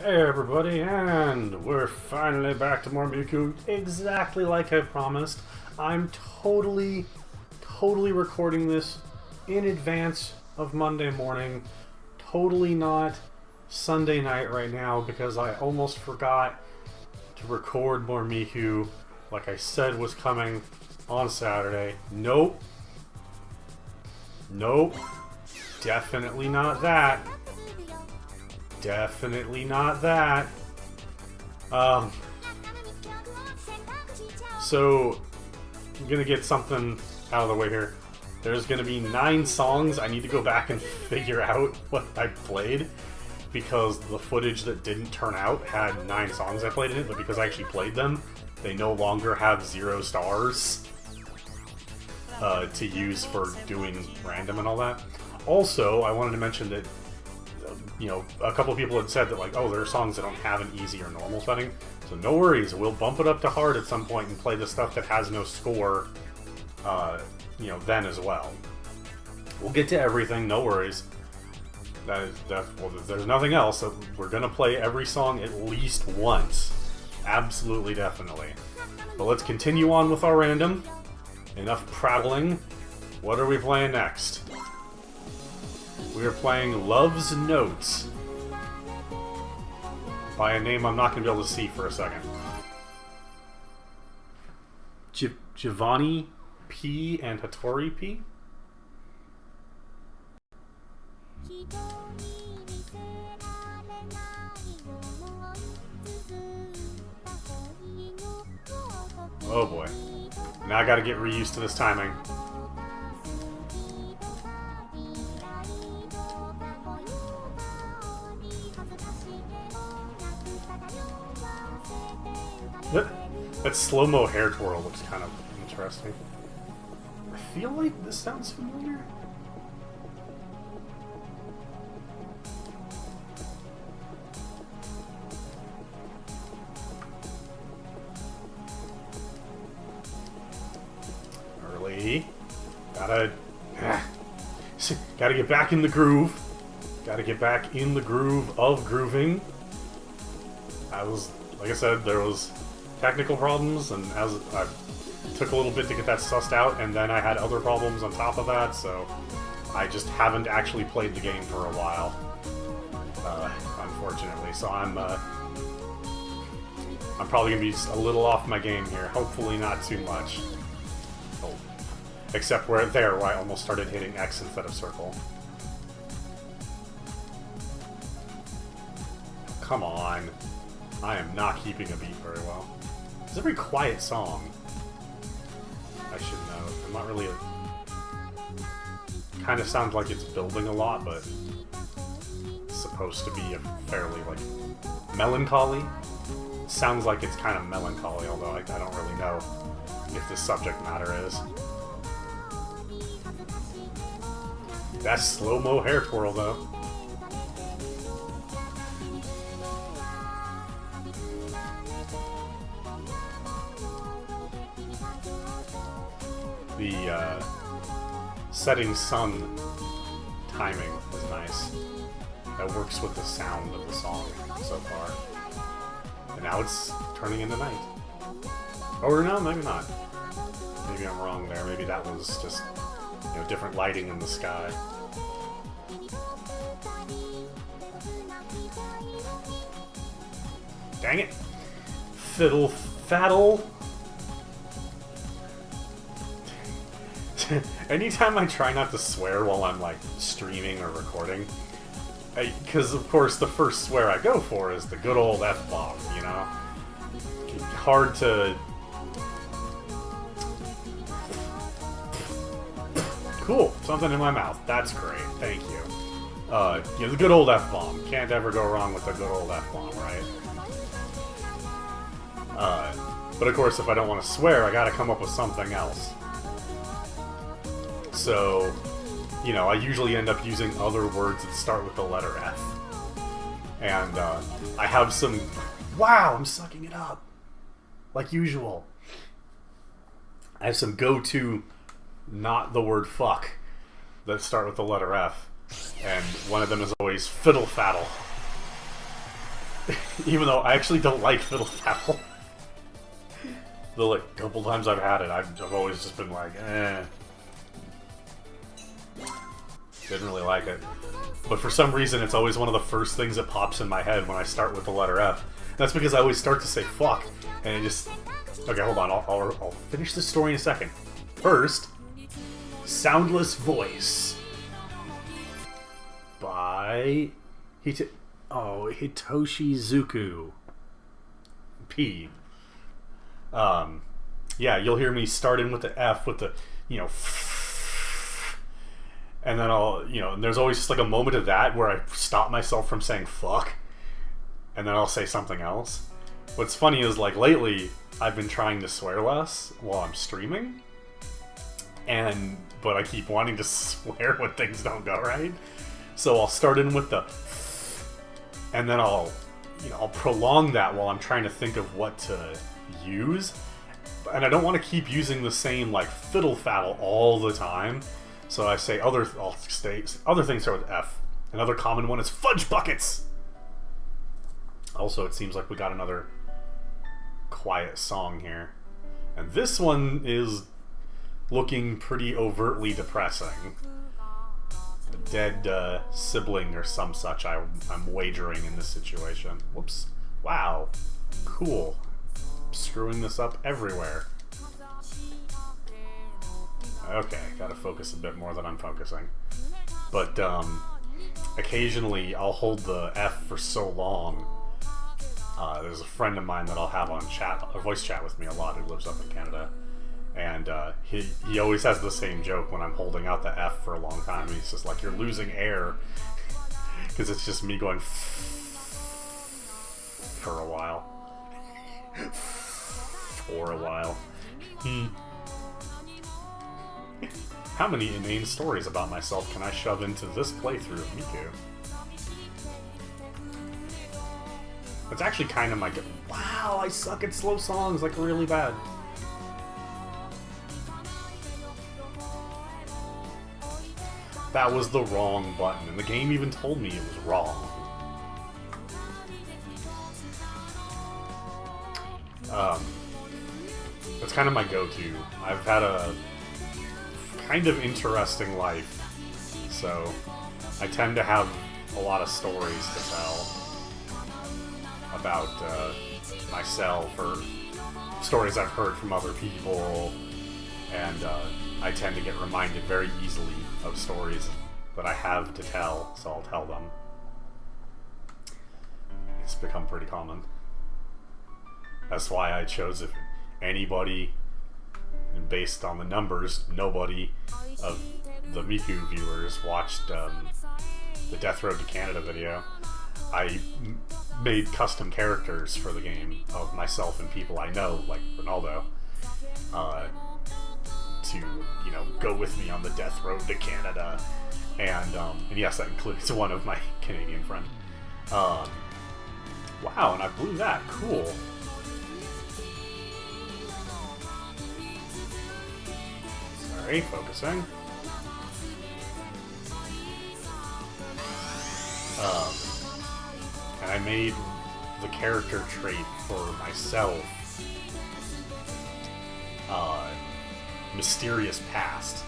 Hey everybody, and we're finally back to more Miku, exactly like I promised. I'm totally recording this in advance of Monday morning. Totally not Sunday night right now because I almost forgot to record more Miku like I said was coming on Saturday. Nope. Definitely not that. Definitely not that. So, I'm gonna get something out of the way here. There's gonna be 9 songs. I need to go back and figure out what I played because the footage that didn't turn out had 9 songs I played in it, but because I actually played them, they no longer have 0 stars to use for doing random and all that. Also, I wanted to mention that a couple of people had said that, like, oh, there are songs that don't have an easy or normal setting. So no worries, we'll bump it up to hard at some point and play the stuff that has no score, then as well. We'll get to everything, no worries. Well, there's nothing else. So we're going to play every song at least once. Absolutely, definitely. But let's continue on with our random. Enough prattling. What are we playing next? We are playing Love's Notes by a name I'm not going to be able to see for a second. Giovanni P. and Hattori P. Oh boy. Now I gotta get reused to this timing. That slow-mo hair twirl looks kind of interesting. I feel like this sounds familiar. Early. Gotta get back in the groove. Gotta get back in the groove of grooving. Like I said, there was technical problems, and as I took a little bit to get that sussed out, and then I had other problems on top of that, so I just haven't actually played the game for a while, unfortunately. So I'm probably gonna be a little off my game here. Hopefully not too much. Oh. Except where I almost started hitting X instead of circle. Come on. I am not keeping a beat very well. It's a very quiet song. I should know. I'm not really kind of sounds like it's building a lot, but it's supposed to be a fairly, melancholy. It sounds like it's kind of melancholy, although I don't really know if the subject matter is. That slow-mo hair twirl, though. The setting sun timing is nice. That works with the sound of the song so far. And now it's turning into night. Or no, maybe not. Maybe I'm wrong there. Maybe that was just, different lighting in the sky. Dang it! Fiddle Faddle! Anytime I try not to swear while I'm, streaming or recording, because, of course, the first swear I go for is the good old F-bomb, Hard to... Cool! Something in my mouth. That's great. Thank you. The good old F-bomb. Can't ever go wrong with the good old F-bomb, right? But, of course, if I don't want to swear, I gotta come up with something else. So, I usually end up using other words that start with the letter F. And, I have some... Wow, I'm sucking it up! Like usual. I have some go-to, not the word fuck, that start with the letter F. And one of them is always Fiddle Faddle. Even though I actually don't like Fiddle Faddle. The like couple times I've had it, I've always just been like, eh. Didn't really like it. But for some reason, it's always one of the first things that pops in my head when I start with the letter F. That's because I always start to say fuck, and it just... Okay, hold on, I'll finish this story in a second. First, Soundless Voice by Hitoshi Zuku. P. Yeah, you'll hear me start in with the F with the, and then and there's always just like a moment of that where I stop myself from saying fuck, and then I'll say something else. What's funny is, like, lately, I've been trying to swear less while I'm streaming, but I keep wanting to swear when things don't go right. So I'll start in with the and then I'll prolong that while I'm trying to think of what to use. And I don't want to keep using the same, like, Fiddle Faddle all the time. So I say other things start with F. Another common one is fudge buckets. Also, it seems like we got another quiet song here. And this one is looking pretty overtly depressing. A dead sibling or some such, I'm wagering in this situation. Whoops. Wow. Cool. Screwing this up everywhere. Okay, gotta focus a bit more than I'm focusing. But, occasionally I'll hold the F for so long. There's a friend of mine that I'll have on voice chat with me a lot who lives up in Canada. And he always has the same joke when I'm holding out the F for a long time. He's just like, you're losing air. Because it's just me going for a while. For a while. How many inane stories about myself can I shove into this playthrough of Miku? It's actually kind of my... Wow, I suck at slow songs, like, really bad. That was the wrong button, and the game even told me it was wrong. That's kind of my go-to. I've had a kind of interesting life, so I tend to have a lot of stories to tell about myself, or stories I've heard from other people, and I tend to get reminded very easily of stories that I have to tell, so I'll tell them. It's become pretty common. That's why I chose anybody, and based on the numbers, nobody of the Miku viewers watched the Death Road to Canada video. I made custom characters for the game of myself and people I know, like Ronaldo, to go with me on the Death Road to Canada, and yes, that includes one of my Canadian friends. Wow, and I blew that. Cool. Sorry, focusing. And I made the character trait for myself, Mysterious Past,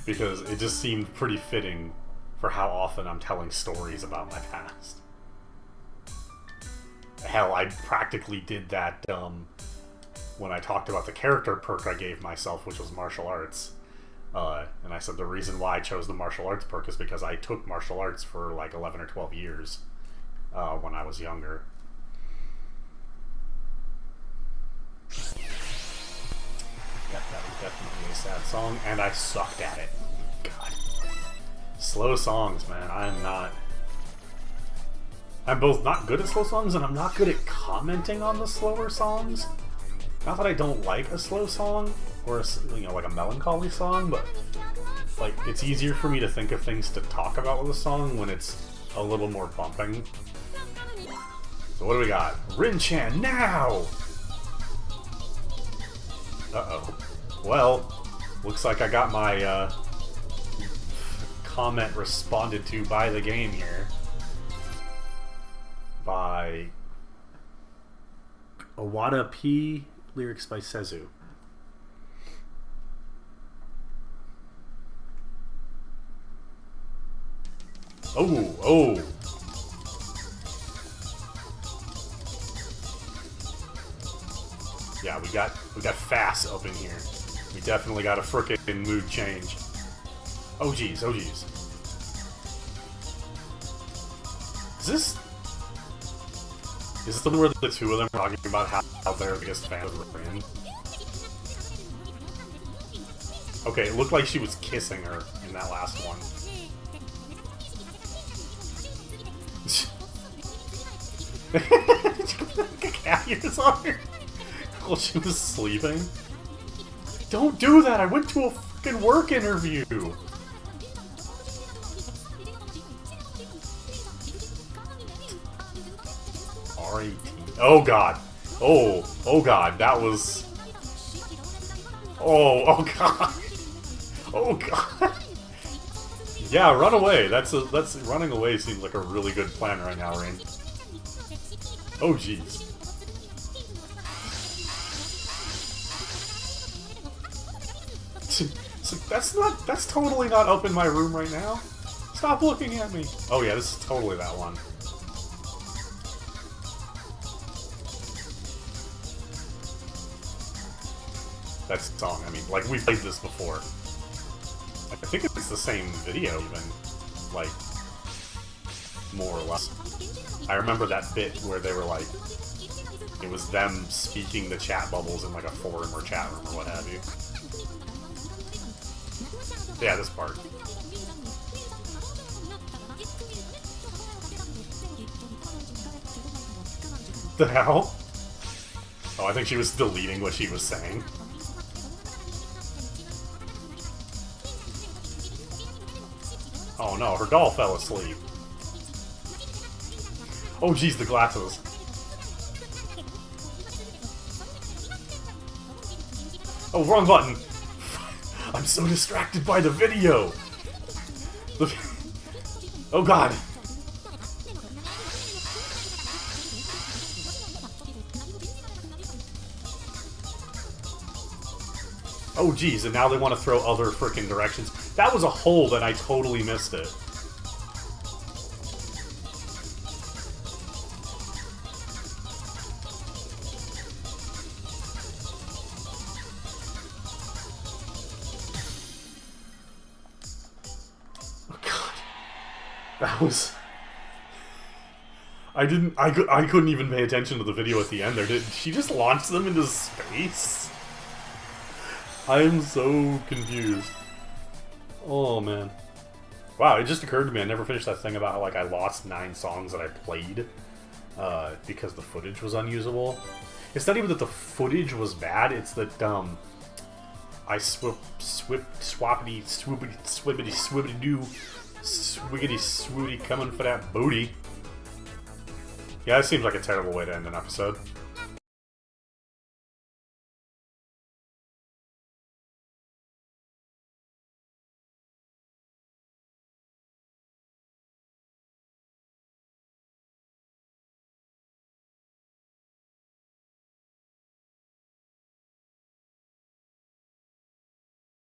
because it just seemed pretty fitting for how often I'm telling stories about my past. Hell, I practically did that when I talked about the character perk I gave myself, which was martial arts. And I said the reason why I chose the martial arts perk is because I took martial arts for like 11 or 12 years when I was younger. Yep, that was definitely a sad song, and I sucked at it. God. Slow songs, man. I'm both not good at slow songs, and I'm not good at commenting on the slower songs. Not that I don't like a slow song, or like a melancholy song, but like it's easier for me to think of things to talk about with a song when it's a little more bumping. So what do we got? Rin-chan Now! Uh-oh. Well, looks like I got my comment responded to by the game here. By by Owada P. Lyrics by Sezu. Oh. Yeah, we got fast up in here. We definitely got a frickin' mood change. Oh geez. Is this the one where the two of them are talking about how they're the biggest fan of Rin? Okay, it looked like she was kissing her in that last one. Cat ears on her while she was sleeping. Don't do that! I went to a fucking work interview! R-A-T. Oh god. Oh god, that was... Oh god. Oh god. Yeah, run away. That's running away seems like a really good plan right now, Rin. Oh jeez. That's totally not up in my room right now. Stop looking at me. Oh yeah, this is totally that one. That song, I mean, like, we've played this before. I think it's the same video, even. Like, more or less. I remember that bit where they were like, it was them speaking the chat bubbles in like a forum or chat room or what have you. Yeah, this part. The hell? Oh, I think she was deleting what she was saying. Oh no, her doll fell asleep. Oh geez, the glasses. Oh, wrong button. I'm so distracted by the video. Oh god. Oh geez, and now they want to throw other frickin' directions. That was a hole and I totally missed it. That was... I couldn't even pay attention to the video at the end there. Did she just launch them into space? I am so confused. Oh, man. Wow, it just occurred to me, I never finished that thing about how, like, I lost 9 songs that I played because the footage was unusable. It's not even that the footage was bad, it's that, I swippity, swibbity, swibbity-doo, swiggity, swooty, coming for that booty. Yeah, that seems like a terrible way to end an episode.